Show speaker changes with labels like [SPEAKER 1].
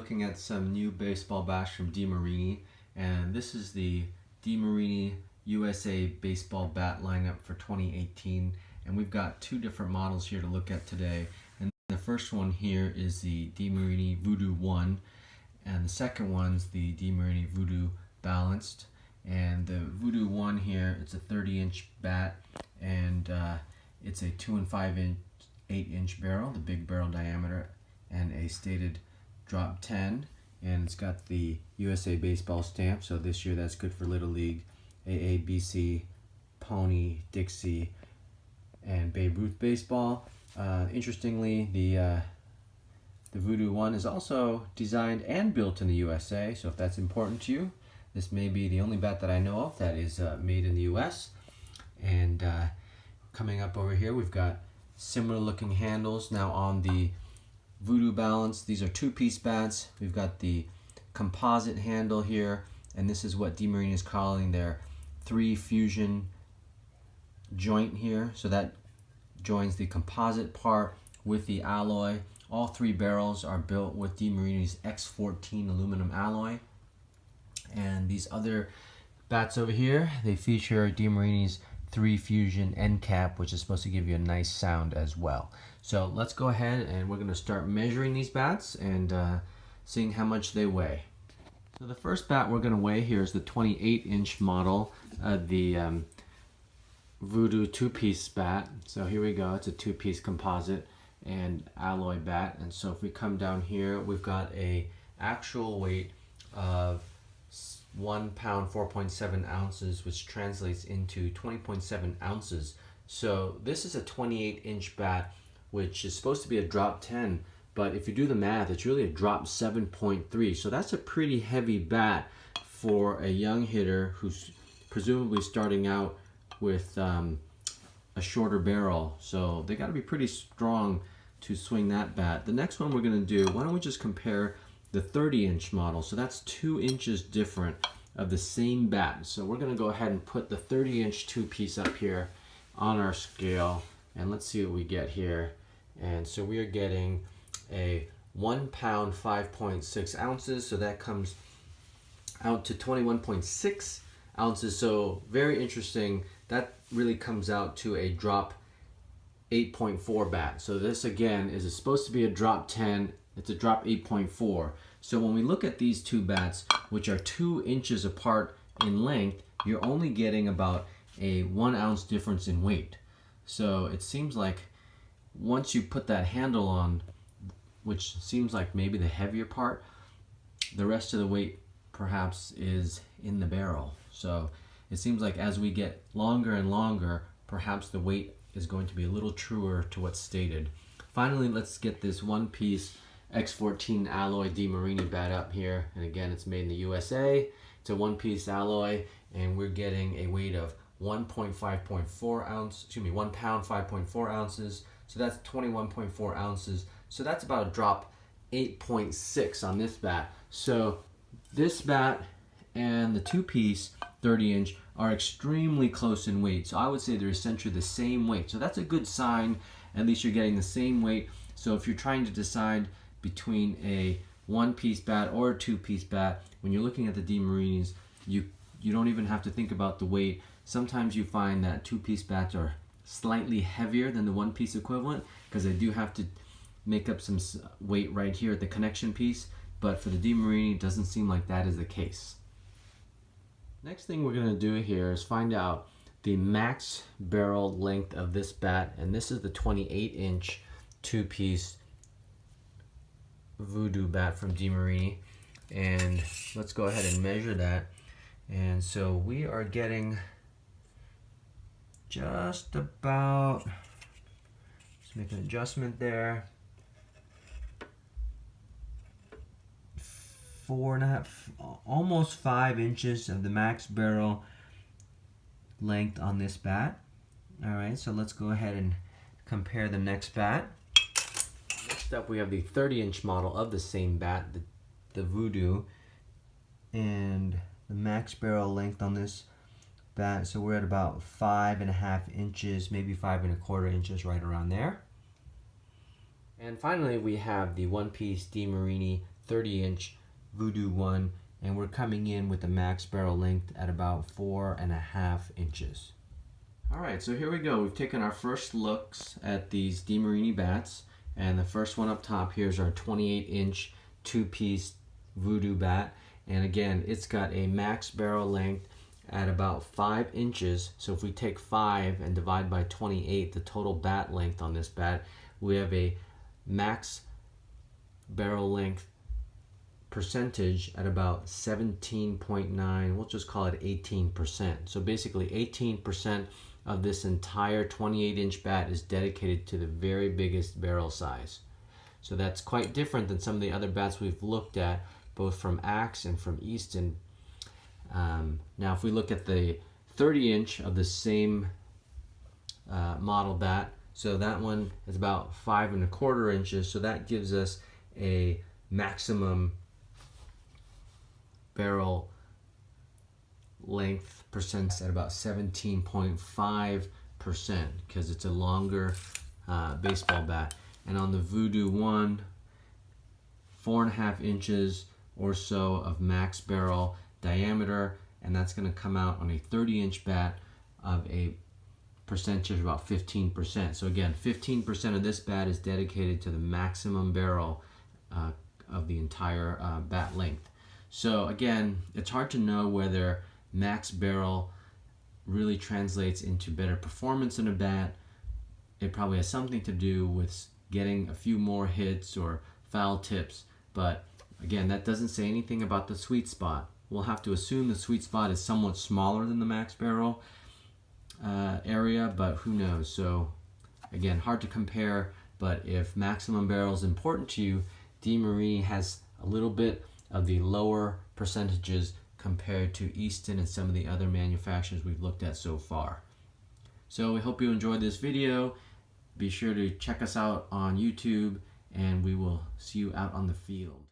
[SPEAKER 1] looking at some new baseball bats from DeMarini, and this is the DeMarini USA baseball bat lineup for 2018, and we've got two different models here to look at today. And the first one here is the DeMarini Voodoo 1, and the second one's the DeMarini Voodoo Balanced. And the Voodoo 1 here, it's a 30-inch bat, and it's a 2 and 5-8-inch barrel, the big barrel diameter, and a stated drop 10, and it's got the USA baseball stamp, so this year that's good for Little League, AABC, Pony, Dixie, and Babe Ruth baseball. Interestingly, the Voodoo 1 is also designed and built in the USA, so if that's important to you, this may be the only bat that I know of that is made in the US. And coming up over here, we've got similar looking handles. Now on the Voodoo Balance, these are two-piece bats. We've got the composite handle here, and this is what DeMarini is calling their 3-fusion joint here. So that joins the composite part with the alloy. All three barrels are built with DeMarini's X14 aluminum alloy. And these other bats over here, they feature DeMarini's 3-fusion end cap, which is supposed to give you a nice sound as well. So let's go ahead and we're going to start measuring these bats and seeing how much they weigh. So the first bat we're going to weigh here is the 28-inch model of the Voodoo 2-piece bat. So here we go, it's a 2-piece composite and alloy bat. And so if we come down here, we've got a actual weight of 1 pound 4.7 ounces, which translates into 20.7 ounces. So this is a 28-inch bat, which is supposed to be a drop 10, but if you do the math, it's really a drop 7.3. So that's a pretty heavy bat for a young hitter who's presumably starting out with a shorter barrel. So they got to be pretty strong to swing that bat. The next one we're going to do, why don't we just compare the 30-inch model. So that's 2 inches different of the same bat. So we're going to go ahead and put the 30-inch 2-piece up here on our scale, and let's see what we get here. And so we are getting a 1 pound 5.6 ounces, so that comes out to 21.6 ounces. So very interesting. That really comes out to a drop 8.4 bat. So this again is supposed to be a drop 10. It's a drop 8.4. So when we look at these two bats, which are 2 inches apart in length, you're only getting about a 1 ounce difference in weight. So it seems like once you put that handle on, which seems like maybe the heavier part, the rest of the weight perhaps is in the barrel. So it seems like as we get longer and longer, perhaps the weight is going to be a little truer to what's stated. Finally, let's get this 1-piece X14 alloy DeMarini bat up here, and again it's made in the USA. It's a 1-piece alloy, and we're getting a weight of 1 pound 5.4 ounces. So that's 21.4 ounces. So that's about a drop 8.6 on this bat. So this bat and the 2-piece 30-inch are extremely close in weight. So I would say they're essentially the same weight. So that's a good sign. At least you're getting the same weight. So if you're trying to decide between a 1-piece bat or a 2-piece bat, when you're looking at the DeMarinis, you don't even have to think about the weight. Sometimes you find that 2-piece bats are slightly heavier than the 1-piece equivalent because they do have to make up some weight right here at the connection piece, but for the DeMarini it doesn't seem like that is the case. Next thing we're going to do here is find out the max barrel length of this bat, and this is the 28-inch 2-piece Voodoo bat from DeMarini, and let's go ahead and measure that. And so we are getting just about, let's make an adjustment there, 4.5, almost 5 inches of the max barrel length on this bat. All right, so let's go ahead and compare the next bat. Next up, we have the 30-inch model of the same bat, the Voodoo, and the max barrel length on this bat, so we're at about 5.5 inches, maybe 5.25 inches, right around there. And finally, we have the 1-piece DeMarini 30-inch Voodoo 1, and we're coming in with a max barrel length at about 4.5 inches. Alright, so here we go. We've taken our first looks at these DeMarini bats, and the first one up top here is our 28-inch two-piece Voodoo bat, and again it's got a max barrel length at about 5 inches. So if we take 5 and divide by 28, the total bat length on this bat, we have a max barrel length percentage at about 17.9, we'll just call it 18%. So basically 18% of this entire 28-inch bat is dedicated to the very biggest barrel size. So that's quite different than some of the other bats we've looked at, both from Axe and from Easton. Now if we look at the 30-inch of the same model bat, so that one is about 5.25 inches, so that gives us a maximum barrel length percent at about 17.5% because it's a longer baseball bat. And on the Voodoo 1, 4.5 inches or so of max barrel diameter, and that's going to come out on a 30-inch bat of a percentage of about 15%. So again, 15% of this bat is dedicated to the maximum barrel of the entire bat length. So again, it's hard to know whether max barrel really translates into better performance in a bat. It probably has something to do with getting a few more hits or foul tips, but again, that doesn't say anything about the sweet spot. We'll have to assume the sweet spot is somewhat smaller than the max barrel area, but who knows. So again, hard to compare, but if maximum barrel is important to you, DeMarini has a little bit of the lower percentages compared to Easton and some of the other manufacturers we've looked at so far. So we hope you enjoyed this video. Be sure to check us out on YouTube, and we will see you out on the field.